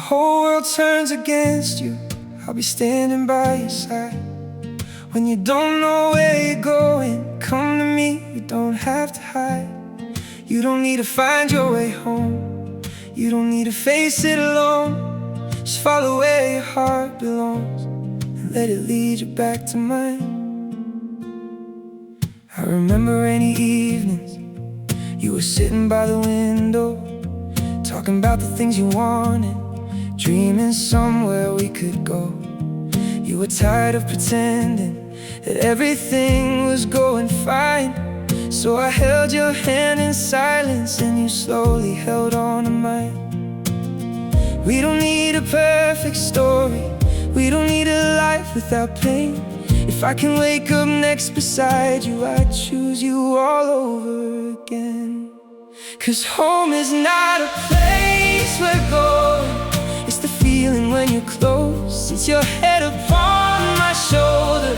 whole world turns against you, I'll be standing by your side. When you don't know where you're going, come to me, you don't have to hide. You don't need to find your way home, you don't need to face it alone. Just follow where your heart belongs and let it lead you back to mine. I remember rainy evenings, you were sitting by the window, talking about the things you wanted, dreaming somewhere we could go. You were tired of pretending that everything was going fine, so I held your hand in silence and you slowly held on to mine. We don't need a perfect story, we don't need a life without pain. If I can wake up next beside you, I'd choose you all over again. 'Cause home is not a place we're going, it's the feeling when you're close. It's your head upon my shoulder,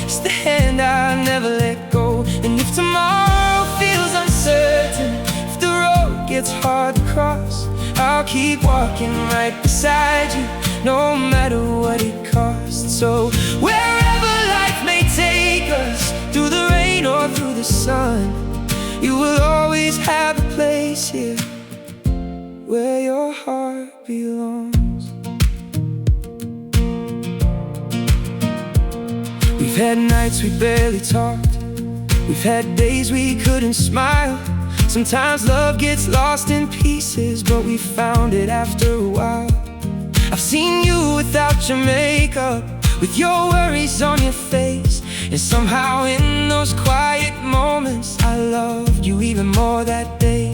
it's the hand I never let go. And if tomorrow feels uncertain, if the road gets hard to cross, I'll keep walking right beside you, no matter what it costs. So wherever life may take us, through the rain or through the sun, you will always have a place here where your heart belongs. We've had nights we barely talked, we've had days we couldn't smile. Sometimes love gets lost in pieces, but we found it after a while. I've seen you without your makeup, with your worries on your face, and somehow in those quiet moments I loved you even more that day.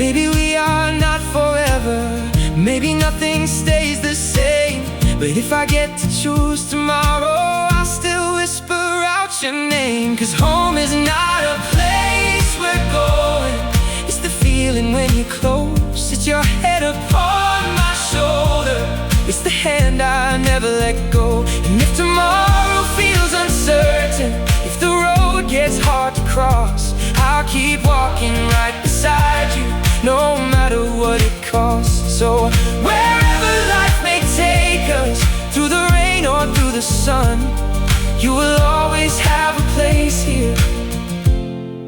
Maybe we are not forever, maybe nothing stays the same, but if I get to choose tomorrow, I'll still whisper out your name. 'Cause home is not a place we're going, it's the feeling when you're close. It's your head upon my shoulder, it's the hand I never let go. And if tomorrow feels uncertain, if the road gets hard to cross, I'll keep walking right beside you, no matter what it costs. So wherever life may take us, through the rain or through the sun, you will always have a place here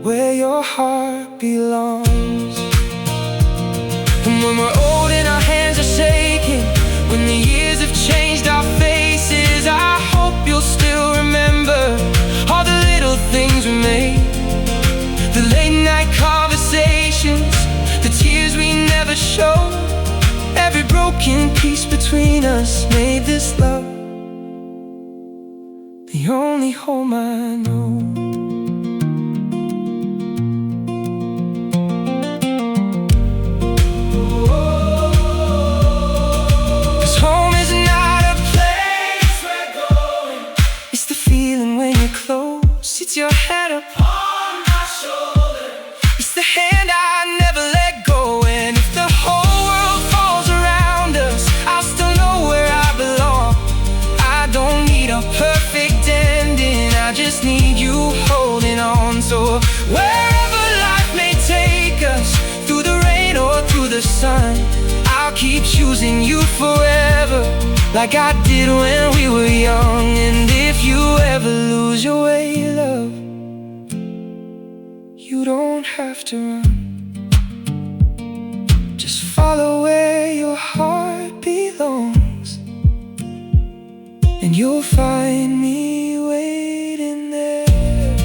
where your heart belongs. And when we're old and our hands are shaking, when the years have changed our faces, I hope you'll still remember all the little things we made, the late night conversations, the tears we never showed. Every broken piece between us made this love the only home I know. It's your head upon my shoulder, it's the hand I never let go. And if the whole world falls around us, I'll still know where I belong. I don't need a perfect ending, I just need you holding on. So wherever life may take us, through the rain or through the sun, I'll keep choosing you forever, like I did when we were young. And if you ever lose your way, love, you don't have to run, just follow where your heart belongs, and you'll find me waiting there.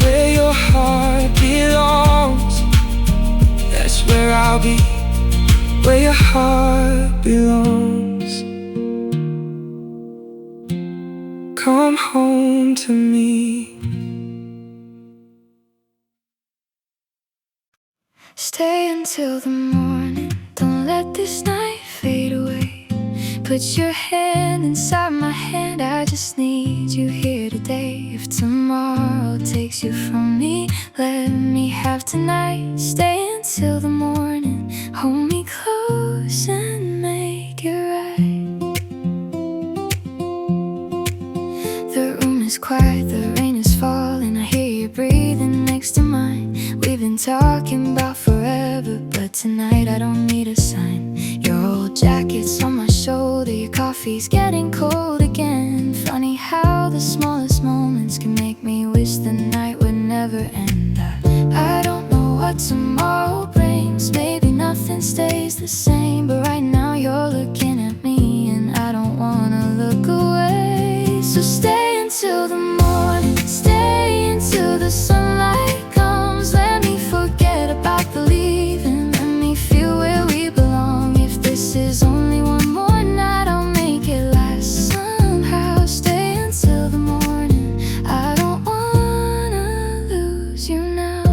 Where your heart belongs, that's where I'll be, where your heart belongs. Come home to me. Stay until the morning, don't let this night fade away. Put your hand inside my hand, I just need you here today. If tomorrow takes you from me, let me have tonight. Stay until the morning, hold me close and make it right. The room is quiet, the rain is falling, I hear you breathing next to mine. We've been talking about forever, but tonight, I don't need a sign. Your old jacket's on my shoulder, your coffee's getting cold again. Funny how the smallest moments can make me wish the night would never end. I don't know what tomorrow brings, maybe nothing stays the same, but right now you're looking at me and I don't wanna look away. So stay until the morning, stay until the sunlight comes. Let me forget about the leaving, let me feel where we belong. If this is only one more night, I'll make it last somehow. Stay until the morning, I don't wanna lose you now.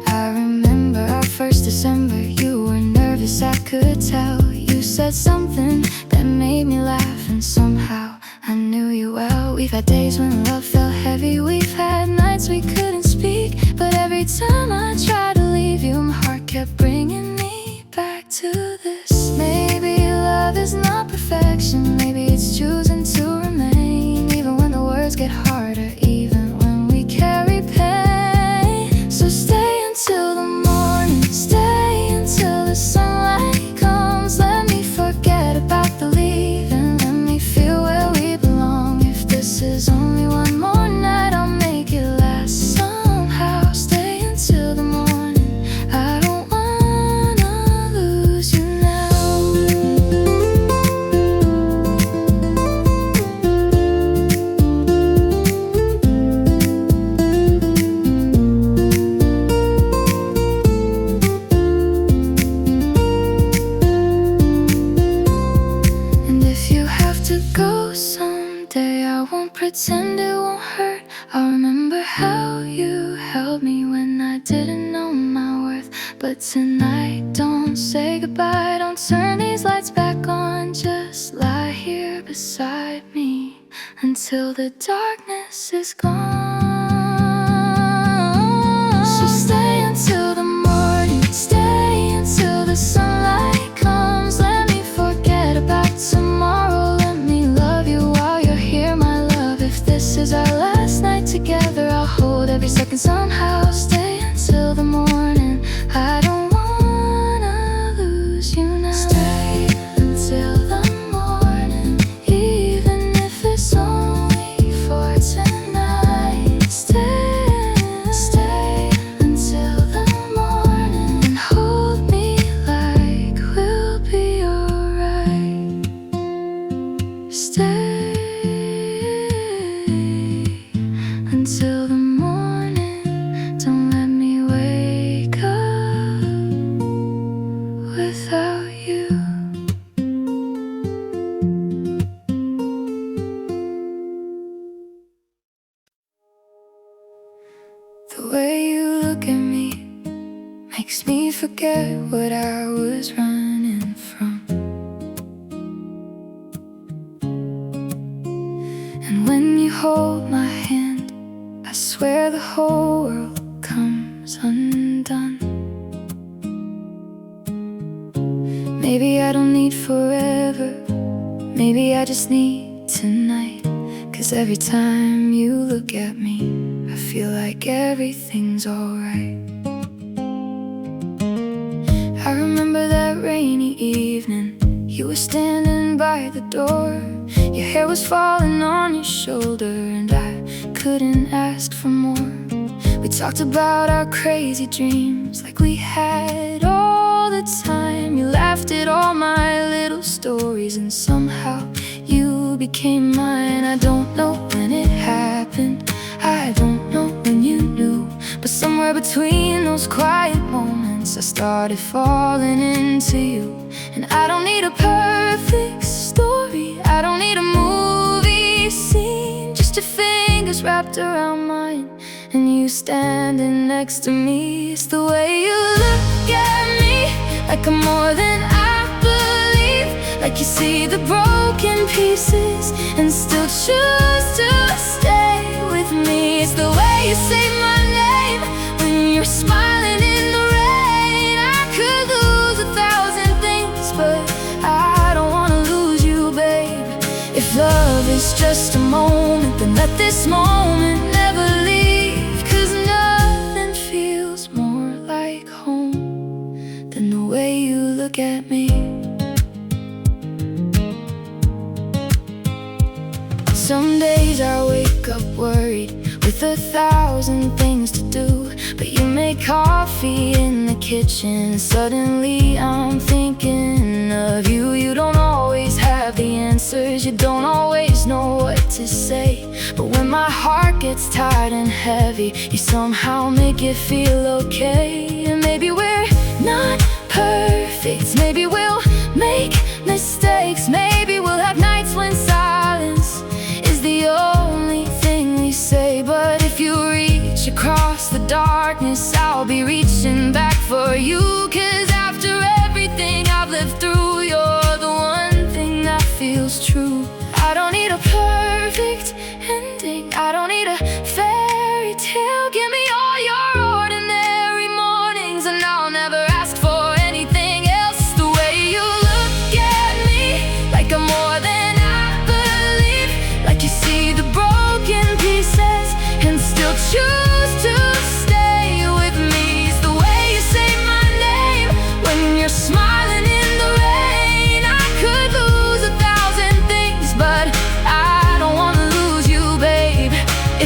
I remember our first December, you were nervous, I could tell. You said something that made me laugh, and somehow I knew you well. We've had days when love felt heavy, we've had nights we couldn't speak, but every time I tried to leave you, my heart kept bringing me back to this. Maybe love is not perfection, maybe it's choosing to remain, even when the words get harder, even when we carry pain. So stay until the morning, stay until the sunlight comes. Let me forget about the leaving, let me feel where we belong. If this is only one more night, I'll make it last somehow. Stay until the morning, I don't wanna lose you now. And if you have to go someday, I won't pretend it won't hurt. I'll remember how you held me when I didn't know my worth. But tonight, don't say goodbye, don't turn these lights back on. Just lie here beside me until the darkness is gone. So stay until the morning, stay until the sunlight comes. Let me forget about tomorrow, let me love you while you're here, my love. If this is our last night together, I'll hold every second somehow. Stay until the morning, I don't wanna lose you now. Stay until the morning, even if it's only for tonight. Stay until the morning and hold me like we'll be alright. Stay until the morning, don't let me wake up without you. The way you look at me makes me forget what I was running from. And when you hold my hand, I swear the whole world comes undone. Maybe I don't need forever, maybe I just need tonight. 'Cause every time you look at me, I feel like everything's alright. I remember that rainy evening, you were standing by the door. Your hair was falling on your shoulder, and I couldn't ask for more. We talked about our crazy dreams like we had all the time. You laughed at all my little stories, and somehow you became mine. I don't know when it happened, I don't know when you knew, but somewhere between those quiet moments, I started falling into you. And I don't need a perfect story, I don't need a movie scene, just your fingers wrapped around mine and you standing next to me. It's the way you look at me, like I'm more than I believe, like you see the broken pieces and still choose to stay with me. It's the way you say my name when you're smiling in the rain. I could lose 1,000 things, but I don't wanna lose you, babe. If love is just a moment, then let this moment never leave. 'Cause nothing feels look at me. Some days I wake up worried with 1,000 things to do, but you make coffee in the kitchen. Suddenly I'm thinking of you. You don't always have the answers, you don't always know what to say, but when my heart gets tired and heavy, you somehow make it feel okay. And maybe we're not perfect, maybe we'll make mistakes, maybe we'll have nights when silence is the only thing we say. But if you reach across the darkness, I'll be reaching back for you. 'Cause after everything I've lived through, you're the one thing that feels true. I don't need a perfect ending, I don't need a fairy tale. Give me all your ordinary mornings, and I'll never ask for anything else. The way you look at me, like I'm more than I believe, like you see the broken pieces and still choose to stay with me. It's the way you say my name when you're smiling in the rain. I could lose 1,000 things, but I don't wanna lose you, babe.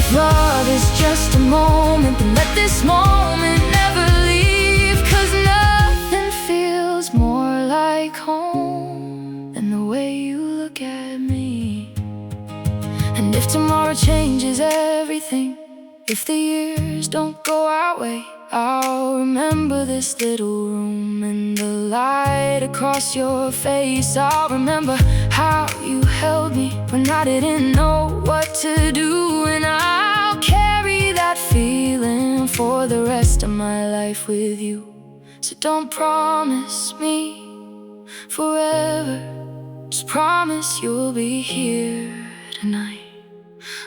If love is just a moment, then let this moment never leave. 'Cause nothing feels more like home than the way you look at me. And if tomorrow changes everything, if the years don't go our way, I'll remember this little room and the light across your face. I'll remember how you held me when I didn't know what to do, and I'll carry that feeling for the rest of my life with you. So don't promise me forever, just promise you'll be here tonight.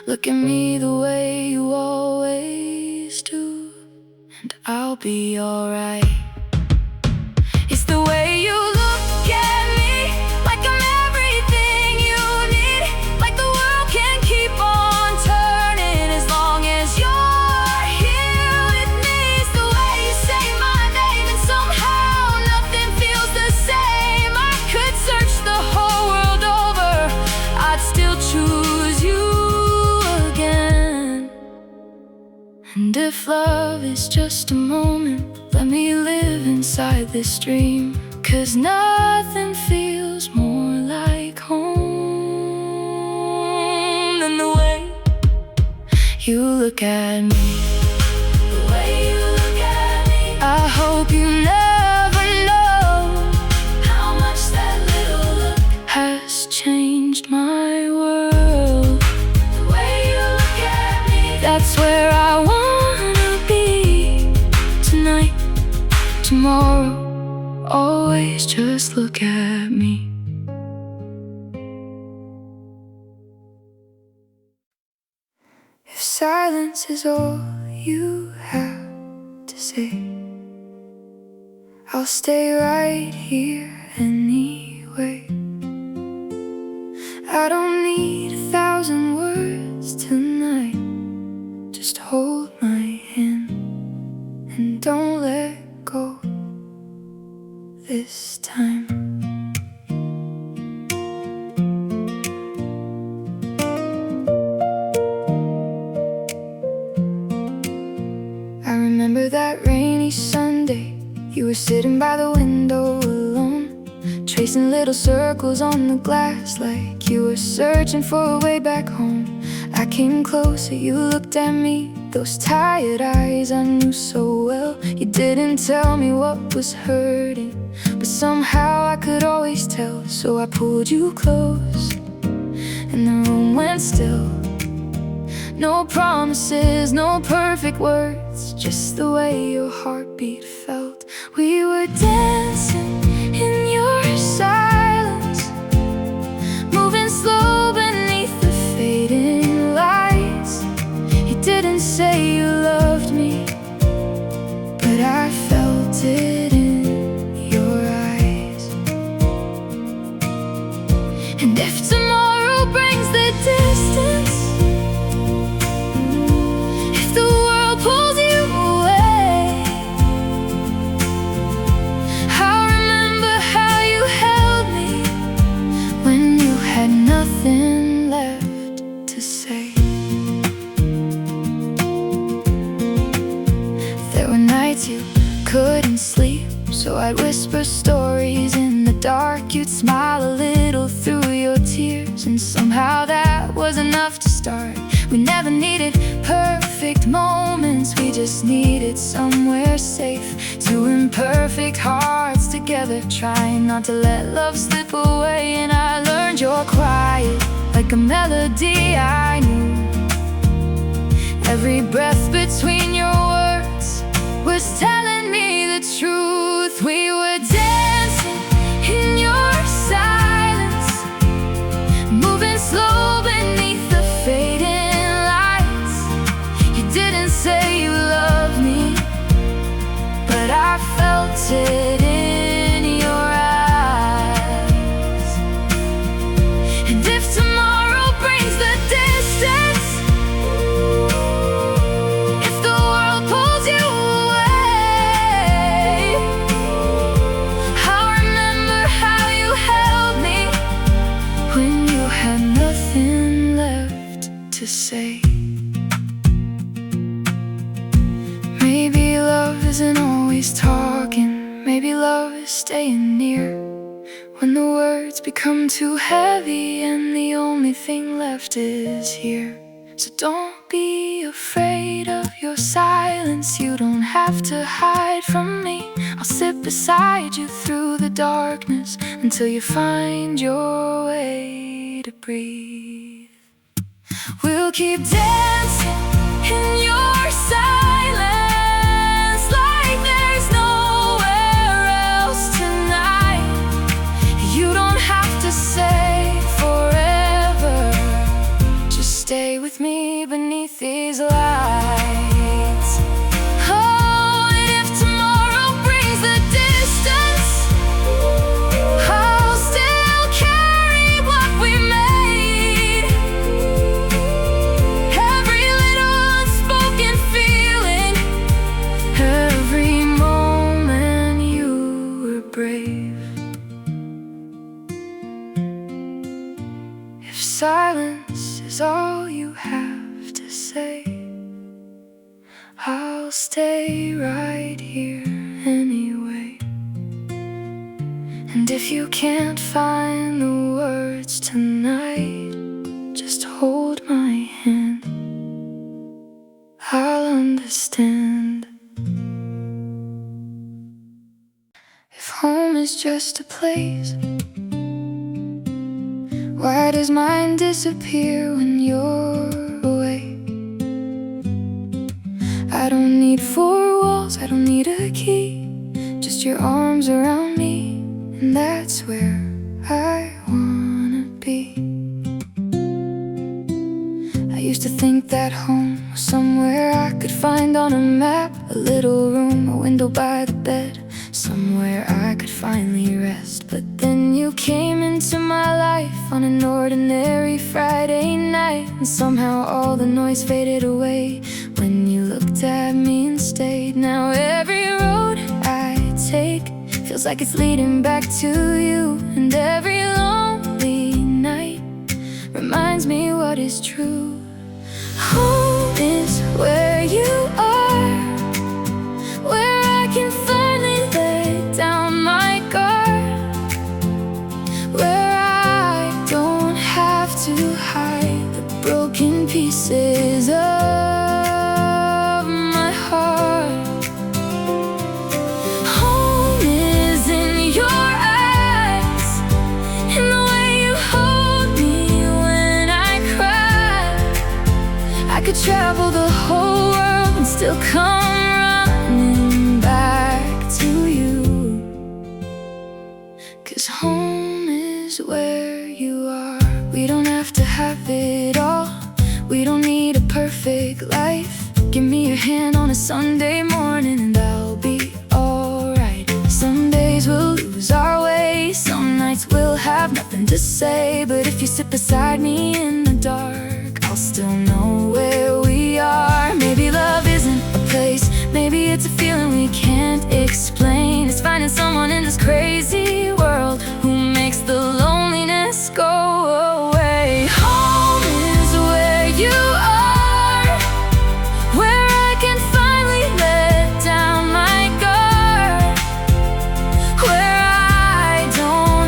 Look at me the way you always do, and I'll be alright. It's the way you look at me, like I'm everything you need, like the world can keep on turning as long as you're here with me. It's the way you say my name, and somehow nothing feels the same. I could search the whole world over, I'd still choose you. And if love is just a moment, let me live inside this dream. 'Cause nothing feels more like home than the way you look at me. The way you look at me, I hope you never know how much that little look has changed my world. The way you look at me, that's where I want tomorrow. Always just look at me. If silence is all you have to say, I'll stay right here anyway. I don't need 1,000 words tonight, just hold my hand and don't let go this time. I remember that rainy Sunday, you were sitting by the window alone, tracing little circles on the glass like you were searching for a way back home. I came closer, you looked at me, those tired eyes I knew so well. You didn't tell me what was hurting, but somehow I could always tell. So I pulled you close, and the room went still. No promises, no perfect words, just the way your heartbeat felt. We were dancing in your silence, moving slow beneath the fading lights. You didn't say you loved me, but I felt it in your eyes. And if tomorrow brings the distance, if the world pulls you away, I'll remember dark, you'd smile a little through your tears, and somehow that was enough to start. We never needed perfect moments, we just needed somewhere safe. Two imperfect hearts together, trying not to let love slip away. And I learned you're quiet, like a melody I knew. Every breath between your words was telling me the truth. We were dancing in your silence, moving slow beneath the fading lights. You didn't say you loved me, but I felt it in your eyes. And if tomorrow brings the distance, if the world pulls you away, I'll remember how you held me when you had nothing left to say. Maybe love isn't always talking, maybe love is staying near. When the words become too heavy and the only thing left is here. So don't be afraid of your silence, you don't have to hide from me. I'll sit beside you through the darkness until you find your way to breathe. We'll keep dancing in your silence, like there's nowhere else tonight. You don't have to say forever, just stay with me beneath these lights. Oh, and if tomorrow brings the distance, I'll still carry what we made. Every little unspoken feeling, every moment you were brave. If silence is all you have to say, I'll stay right here anyway. And if you can't find the words tonight, just hold my hand, I'll understand. If home is just a place, why does mine disappear when you're away? I don't need four walls, I don't need a key, just your arms around me, and that's where I wanna be. I used to think that home was somewhere I could find on a map, a little room, a window by the bed, somewhere I could finally rest. But then you came into my life on an ordinary Friday night, and somehow all the noise faded away when you looked at me and stayed. Now every road I take feels like it's leading back to you, and every lonely night reminds me what is true. Home is where you are, where I can finally lay down my guard, where I don't have to hide the broken pieces of my heart. Home is in your eyes, in the way you hold me when I cry. I could travel the whole world and still come running back to you. 'Cause home is where you are. We don't have to have it all, we don't need a perfect life. Give me your hand on a Sunday morning and I'll be alright. Some days we'll lose our way, some nights we'll have nothing to say, but if you sit beside me in the dark, I'll still know where we are. Maybe love isn't a place, maybe it's a feeling we can't explain. It's finding someone in this crazy world who makes the loneliness go away. Home is where you are, where I can finally let down my guard, where I don't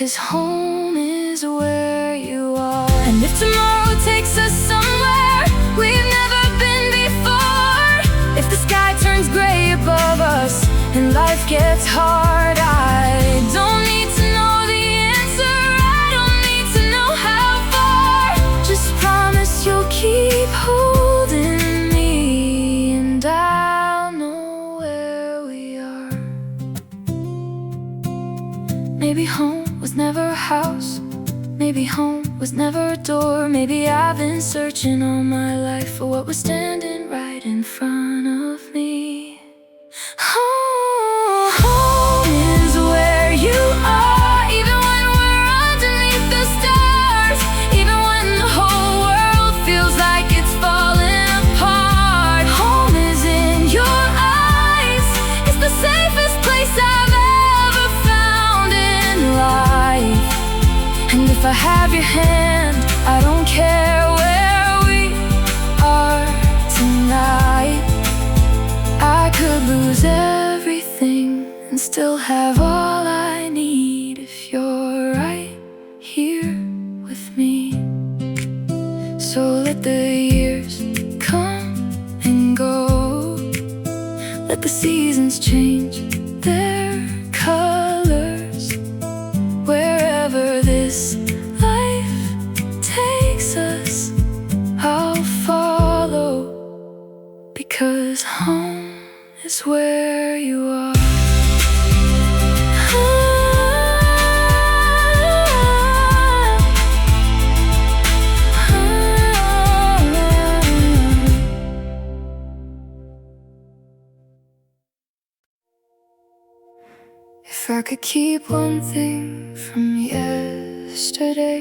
'cause home is where you are. And if tomorrow takes us somewhere we've never been before, if the sky turns gray above us and life gets hard, I don't need to know the answer, I don't need to know how far. Just promise you'll keep holding me, and I'll know where we are. Maybe home was never a house, maybe home was never a door. Maybe I've been searching all my life for what was standing right in front of me. Home is where you are, even when we're underneath the stars, even when the whole world feels like it's falling apart. Home is in your eyes, it's the safest place I've ever found in life. And if I have your hand, I don't care where we are tonight. I could lose everything and still have all I need if you're right here with me. So let the years come and go, let the seasons change their colors. Wherever this life takes us, I'll follow, because home is where you are. If I could keep one thing from yesterday,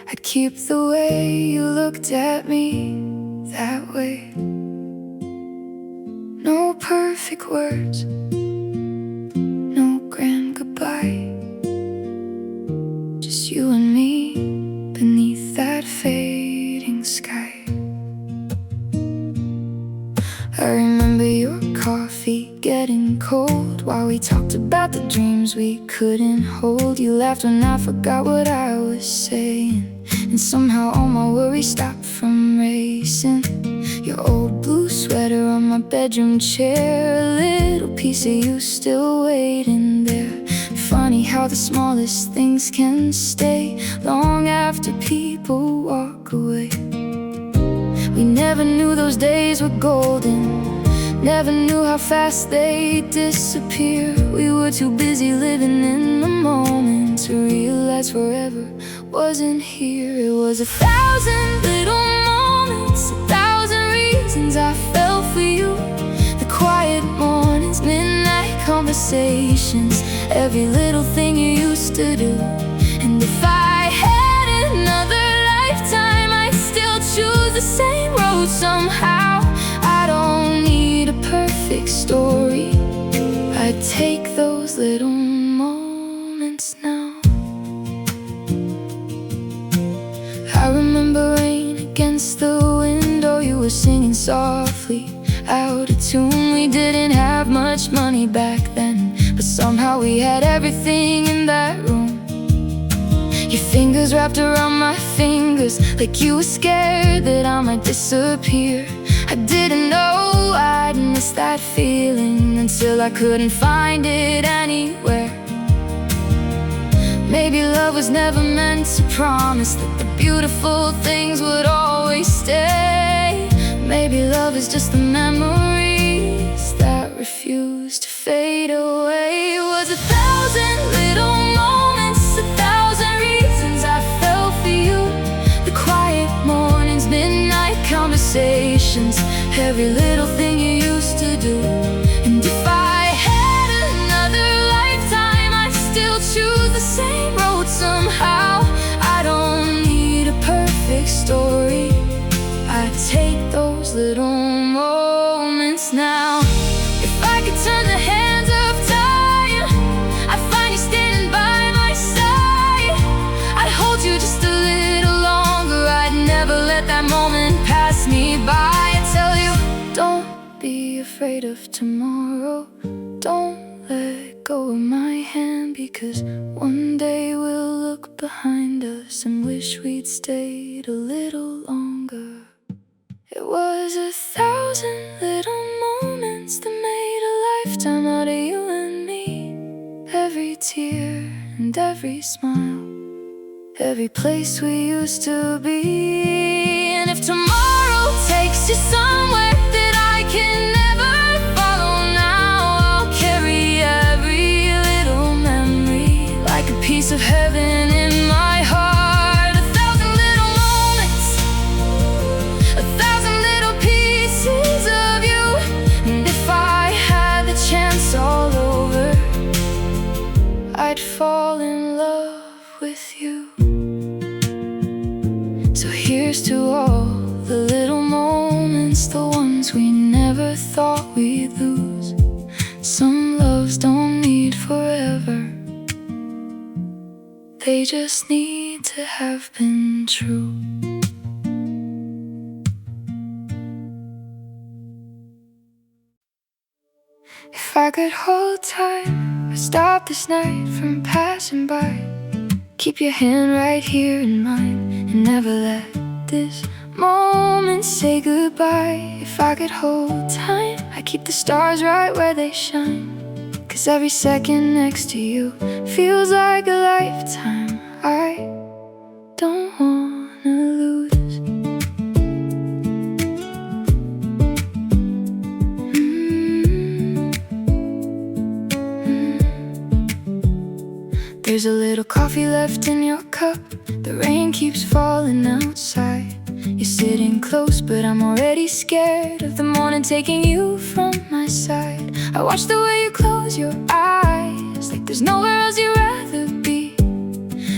I'd keep the way you looked at me that way. No perfect words, no grand goodbye, just you and me beneath that fading sky. I remember your coffee getting cold while we talked about the dreams we couldn't hold. You laughed when I forgot what I was saying, and somehow all my worries stopped from racing. Your old blue sweater on my bedroom chair, a little piece of you still waiting there. Funny how the smallest things can stay long after people walk away. We never knew those days were golden, never knew how fast they disappear. We were too busy living in the moment to realize forever wasn't here. It was 1,000 little moments, 1,000 reasons I fell for you. The quiet mornings, midnight conversations, every little thing you used to do. And if I had another lifetime, I'd still choose the same road somehow. I don't need a perfect story, I'd take those little moments now. I remember rain against the window, you were singing softly, out of tune. We didn't have much money back then, but somehow we had everything in that room. Your fingers wrapped around my fingers, like you were scared that I might disappear. I didn't know I'd miss that feeling until I couldn't find it anywhere. Maybe love was never meant to promise that the beautiful things would always stay. Maybe love is just the memories that refuse to fade away. It was 1,000 little moments, 1,000 reasons I fell for you. The quiet mornings, midnight conversations, every little thing you used to do. And if I had another lifetime, I'd still choose the same road somehow. I don't need a perfect story, I'd take those little moments now. If I could turn the hands of time, I'd find you standing by my side. I'd hold you just a little longer, I'd never let that moment pass me by. I tell you, don't be afraid of tomorrow, don't let go of my hand, because one day we'll look behind us and wish we'd stayed a little longer. It was 1,000 little moments that made a lifetime out of you and me. Every tear and every smile, every place we used to be. And if tomorrow takes you somewhere that I can never follow now, I'll carry every little memory like a piece of heaven in my heart. 1,000 little moments, 1,000 little pieces of you. And if I had the chance all over, I'd fall in love with you. So here's to all the little moments, the ones we never thought we'd lose. Some loves don't need forever, they just need to have been true. If I could hold time or stop this night from passing by, keep your hand right here in mine and never let this moment say goodbye. If I could hold time, I'd keep the stars right where they shine, 'cause every second next to you feels like a lifetime I don't wanna lose. There's a little coffee left in your cup, the rain keeps falling outside. You're sitting close, but I'm already scared of the morning taking you from my side. I watch the way you close your eyes, like there's nowhere else you'd rather be.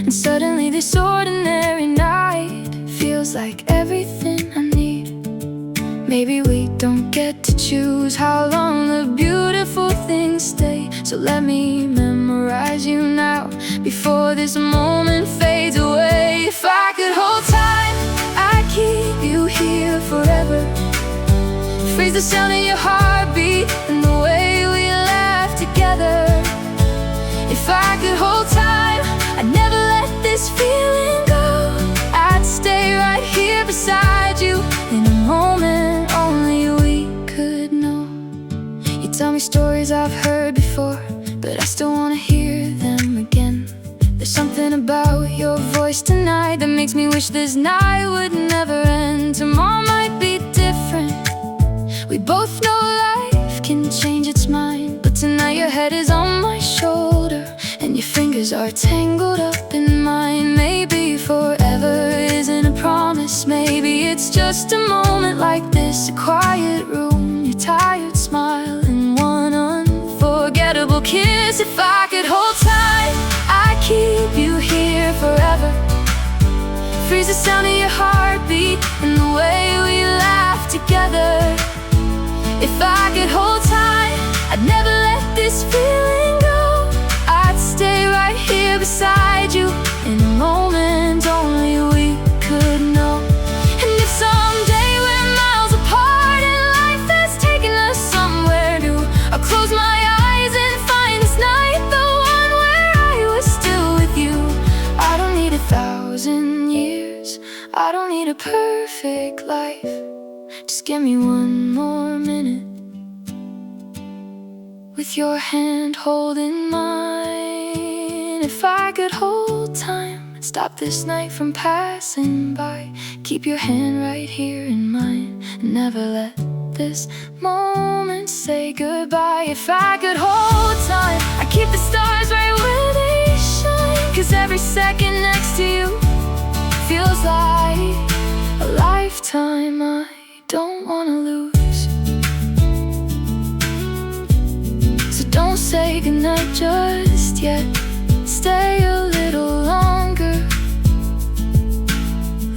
And suddenly this ordinary night feels like everything I need. Maybe we don't get to choose how long the beautiful things stay, so let me memorize you now before this moment fades away. If I could hold time, I'd keep you here forever. Freeze the sound of your heartbeat and the way we laugh together. If I could hold time, I'd never let this feeling go. I'd stay right here beside you in a moment only we could know. You tell me stories I've heard before, but I still wanna hear them again. There's something about your voice tonight that makes me wish this night would never end. Tomorrow might be different, we both know life can change its mind, but tonight your head is on my shoulder and your fingers are tangled up in mine. Maybe forever isn't a promise, maybe it's just a moment like this, a quiet room, your tired smile, and one unforgettable kiss. If I could hold time, I'd keep you here forever. Freeze the sound of your heartbeat and the way we laugh together. If I could hold time, I'd never let this feeling go. I'd stay right here beside you in a moment only we could know. And if someday we're miles apart and life has taken us somewhere new, I'll close my eyes and find this night, the one where I was still with you. I don't need 1,000 years, I don't need a perfect life, just give me one more minute with your hand holding mine. If I could hold time, stop this night from passing by, keep your hand right here in mine, and never let this moment say goodbye. If I could hold time, I'd keep the stars right where they shine, 'cause every second next to you feels like a lifetime I don't wanna lose. So don't say goodnight just yet, stay a little longer.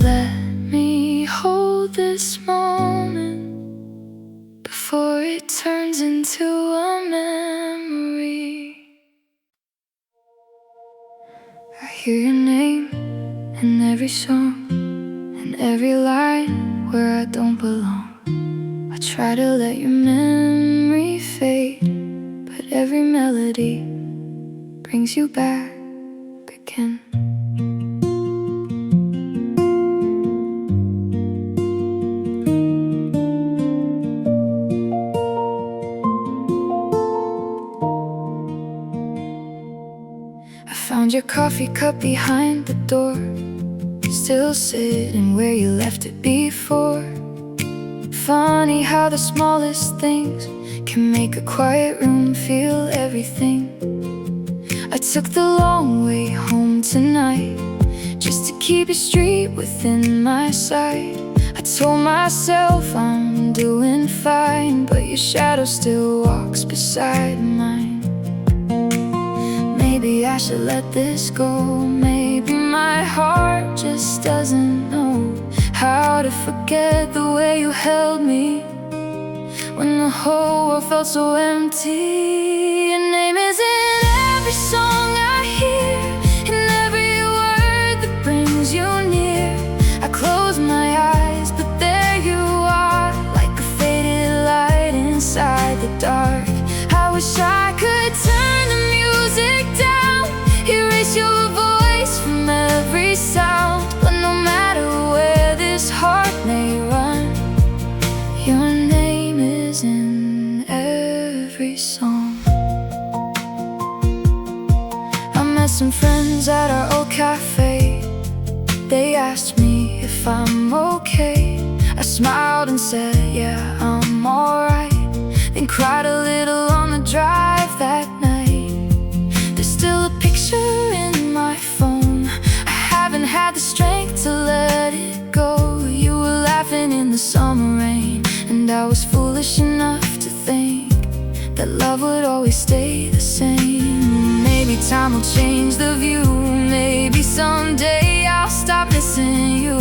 Let me hold this moment before it turns into a memory. I hear your name in every song and every line where I don't belong. I try to let your memory fade, but every melody brings you back again. I found your coffee cup behind the door, still sitting where you left it before. Funny how the smallest things can make a quiet room feel everything. I took the long way home tonight, just to keep your street within my sight. I told myself I'm doing fine, but your shadow still walks beside mine. Maybe I should let this go. Maybe my heart just doesn't know how to forget the way you held me when the whole world felt so empty. Your name is in every song I hear, in every word that brings you near. I close my eyes, but there you are, like a faded light inside the dark. I wish I could turn the music down, erase your voice from every sound. But no matter where this heart may run, your name is in every song. I met some friends at our old cafe. They asked me if I'm okay. I smiled and said, yeah, I'm alright. Then cried a little on the drive that night. There's still a picture in my phone. I haven't had the strength to let it go. You were laughing in the summer rain, and I was foolish enough to think that love would always stay the same. Maybe time will change the view. Maybe someday I'll stop missing you.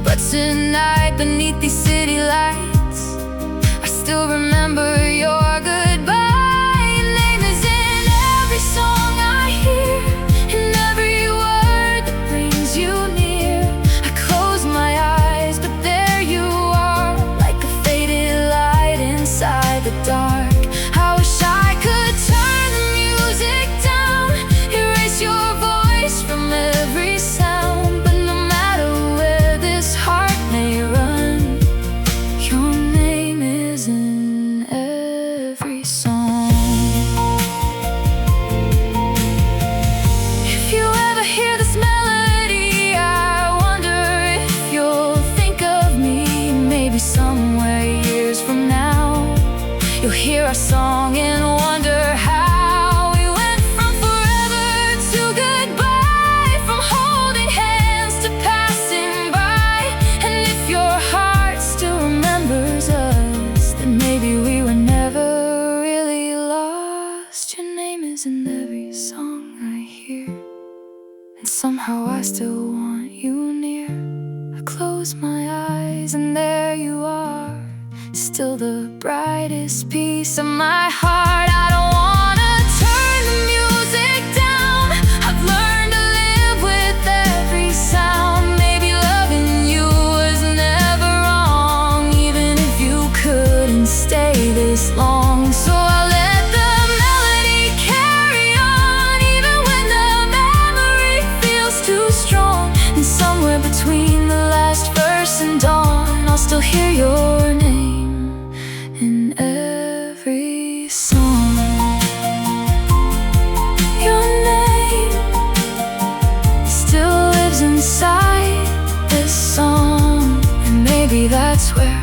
But tonight, beneath these city lights, I still remember your goodbye. Your name is in every song I hear, in every word that brings you near. I close my eyes, but there you are, like a faded light inside the dark. I wish I could turn the music down, erase your voice from every sound. But no matter where this heart may run, your name is in every song. If you ever hear this melody, I wonder if you'll think of me. Maybe somewhere years from now, you'll hear our song and wonder how we went from forever to goodbye, from holding hands to passing by. And if your heart still remembers us, then maybe we were never really lost. Your name is in every song I hear, and somehow I still want you near. I close my eyes and there you are, still the brightest piece of my heart. I don't wanna turn the music down. I've learned to live with every sound. Maybe loving you was never wrong, even if you couldn't stay this long. So I'll let the melody carry on, even when the memory feels too strong. And somewhere between the last verse and dawn, I'll still hear your name in every song. Your name still lives inside this song, and maybe that's where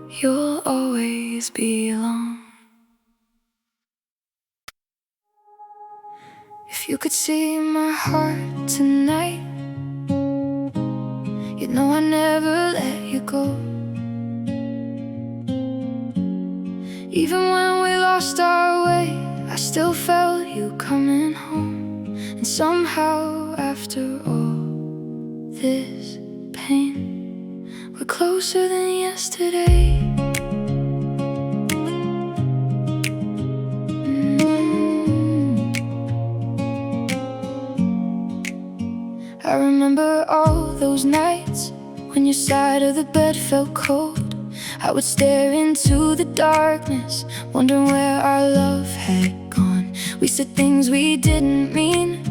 you'll always belong. If you could see my heart tonight, you'd know I never let you go. Even when we lost our way, I still felt you coming home. And somehow after all this pain, we're closer than yesterday. I remember all those nights when your side of the bed felt cold. I would stare into the darkness, wondering where our love had gone. We said things we didn't mean,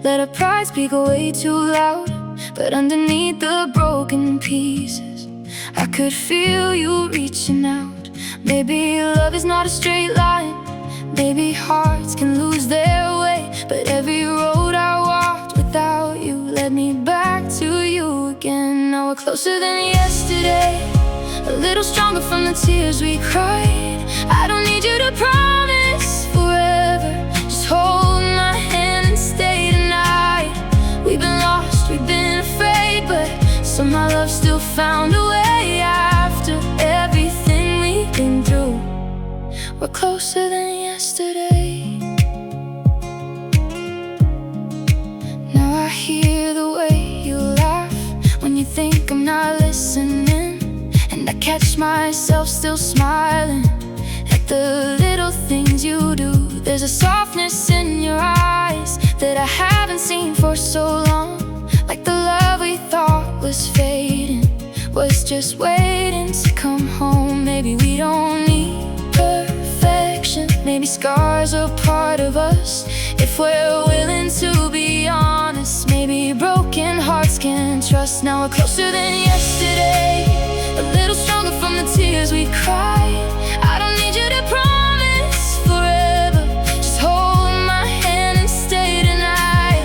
let our pride speak way too loud. But underneath the broken pieces, I could feel you reaching out. Maybe love is not a straight line, maybe hearts can lose their way. But every road I walked without you led me back to you again. Now we're closer than yesterday, a little stronger from the tears we cried. I don't need you to promise forever, just hold my hand and stay tonight. We've been lost, we've been afraid, but somehow love still found a way. After everything we've been through, we're closer than yesterday. Now I hear the way you laugh when you think I'm not listening, and I catch myself still smiling at the little things you do. There's a softness in your eyes that I haven't seen for so long, like the love we thought was fading was just waiting to come home. Maybe we don't need perfection, maybe scars are part of us if we're willing to be honest. Maybe broken hearts can trust. Now we're closer than yesterday, a little stronger from the tears we cried. I don't need you to promise forever, just hold my hand and stay tonight.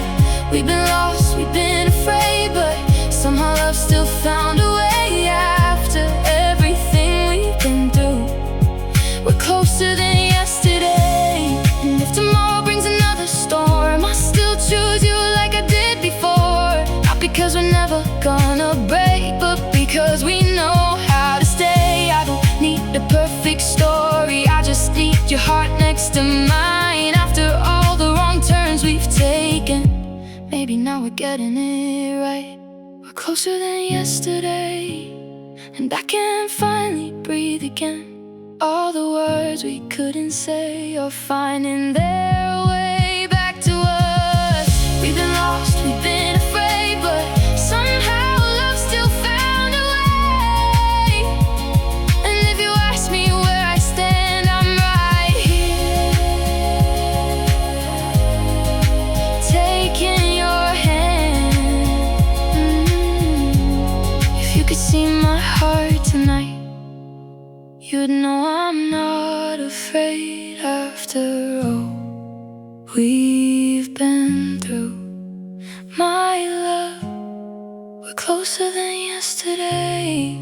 We've been lost, we've been afraid, but somehow love still found a way. After everything we've been through, we're closer than yesterday. And if tomorrow brings another storm, I still choose you like I did before. Not because we're never gonna break, but because we know how to stay. I don't need a perfect story, I just need your heart next to mine. After all the wrong turns we've taken, maybe now we're getting it right. We're closer than yesterday, and I can finally breathe again. All the words we couldn't say are finding their way back to us. We've been lost, we've been afraid, but somehow love still found a way. And if you ask me where I stand, I'm right here, taking your hand. If you could see my heart tonight, you'd know I'm not afraid. After all we've been through, my love, we're closer than yesterday.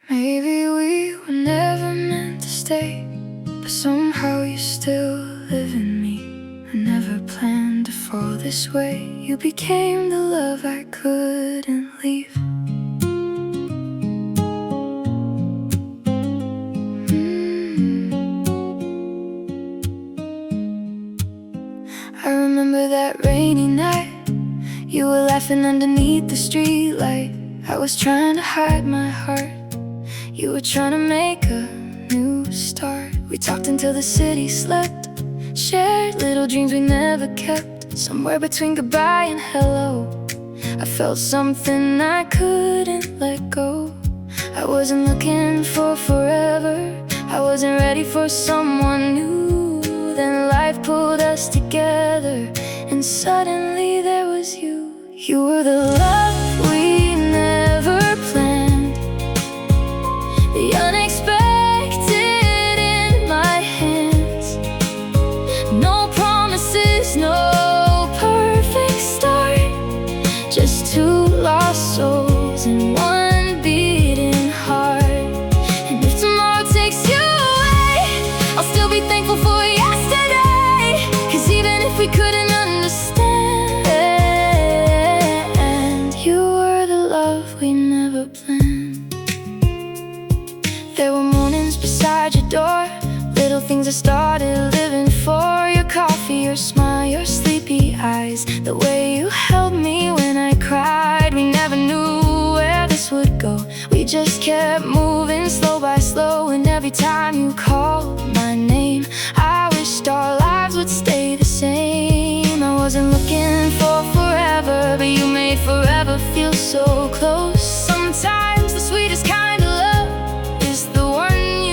Maybe we were never meant to stay, but somehow you still live in me. I never planned to fall this way. You became the love I couldn't leave. I remember that rainy night, you were laughing underneath the streetlight. I was trying to hide my heart, you were trying to make a new start. We talked until the city slept, shared little dreams we never kept. Somewhere between goodbye and hello, I felt something I couldn't let go. I wasn't looking for forever, I wasn't ready for someone new. Then life pulled us together, and suddenly there was you. You were the love we never planned, the unexpected in my hands. No promises, no perfect start, just two lost souls in one beating heart. And if tomorrow takes you away, I'll still be thankful for yesterday. 'Cause even if we couldn't understand, you were the love we never planned. There were mornings beside your door, little things I started living for. Your coffee, your smile, your sleepy eyes, the way you held me when I cried. We never knew where this would go, we just kept moving slow by slow. And every time you called my name, I wished our lives would stay the same. I wasn't looking for forever, but you made forever feel so close. Sometimes the sweetest kind of love is the one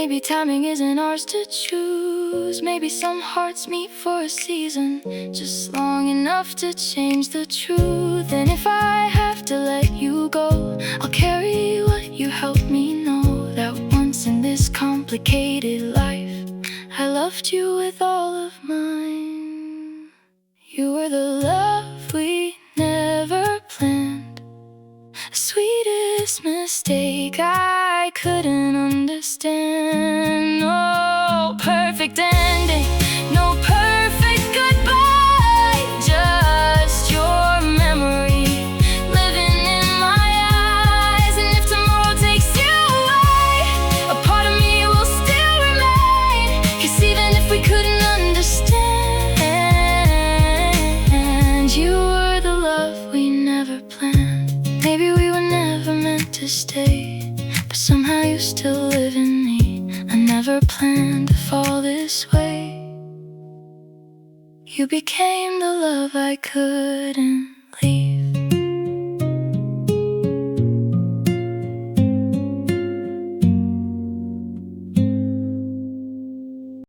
Maybe timing isn't ours to choose. Maybe some hearts meet for a season, just long enough to change the truth. And if I have to let you go, I'll carry what you helped me know, that once in this complicated life I loved you with all of mine. You were the love we never planned, the sweetest mistake I couldn't understand. No perfect ending, no perfect goodbye, just your memory living in my eyes. And if tomorrow takes you away, a part of me will still remain. 'Cause even if we couldn't understand, you were the love we never planned. Maybe we were never meant to stay, but somehow you still live in me. I never planned to fall this way. You became the love I couldn't leave.